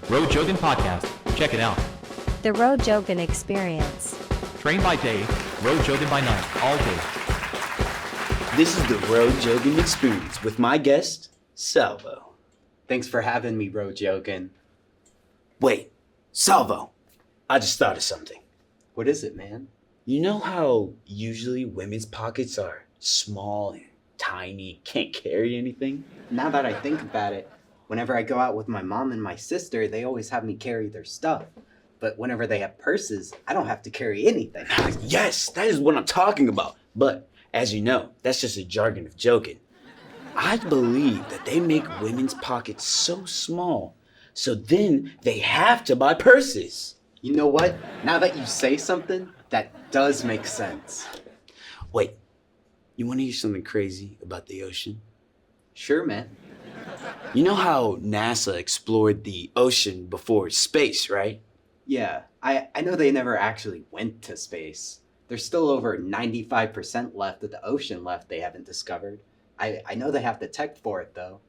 Roe Jogan Podcast. Check it out. The Roe Jogan Experience. Train by day, Roe Jogan by night, all day. This is the Roe Jogan Experience with my guest, Salvo. Thanks for having me, Roe Jogan. Wait, Salvo, I just thought of something. What is it, man? You know how usually women's pockets are small and tiny, can't carry anything? Now that I think about it, whenever I go out with my mom and my sister, they always have me carry their stuff. But whenever they have purses, I don't have to carry anything. Yes, that is what I'm talking about. But as you know, that's just a jargon of joking. I believe that they make women's pockets so small, so then they have to buy purses. You know what? Now that you say something, that does make sense. Wait, you want to hear something crazy about the ocean? Sure, man. You know how NASA explored the ocean before space, right? Yeah, I know they never actually went to space. There's still over 95% left of the ocean left they haven't discovered. I know they have the tech for it, though.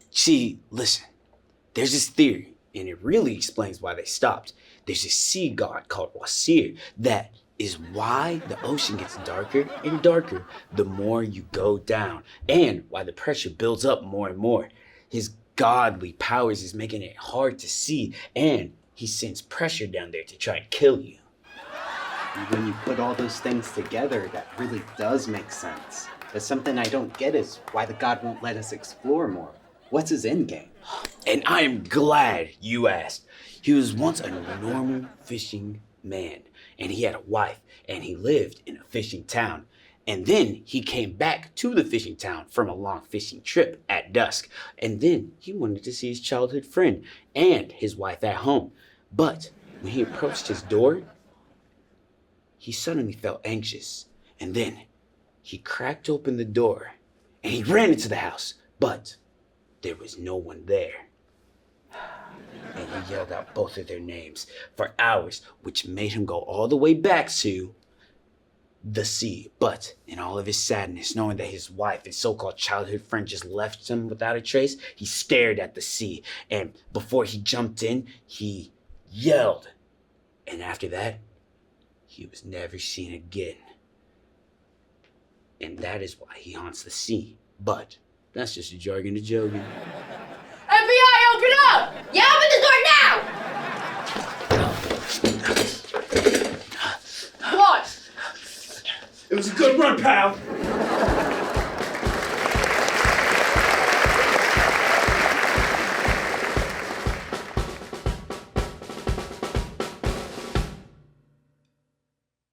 See, listen, there's this theory, and it really explains why they stopped. There's a sea god called Wasir that is why the ocean gets darker and darker the more you go down, and why the pressure builds up more and more. His godly powers is making it hard to see, and he sends pressure down there to try and kill you. And when you put all those things together, that really does make sense. But something I don't get is why the god won't let us explore more. What's his endgame? And I am glad you asked. He was once a normal fishing man, and he had a wife, and he lived in a fishing town. And then he came back to the fishing town from a long fishing trip at dusk. And then he wanted to see his childhood friend and his wife at home. But when he approached his door, he suddenly felt anxious. And then he cracked open the door and he ran into the house. But there was no one there. And he yelled out both of their names for hours, which made him go all the way back to the sea. But in all of his sadness, knowing that his wife and so-called childhood friend just left him without a trace, he stared at the sea. And before he jumped in, he yelled. And after that, he was never seen again. And that is why he haunts the sea. But that's just a jargon to joking. FBI, open up!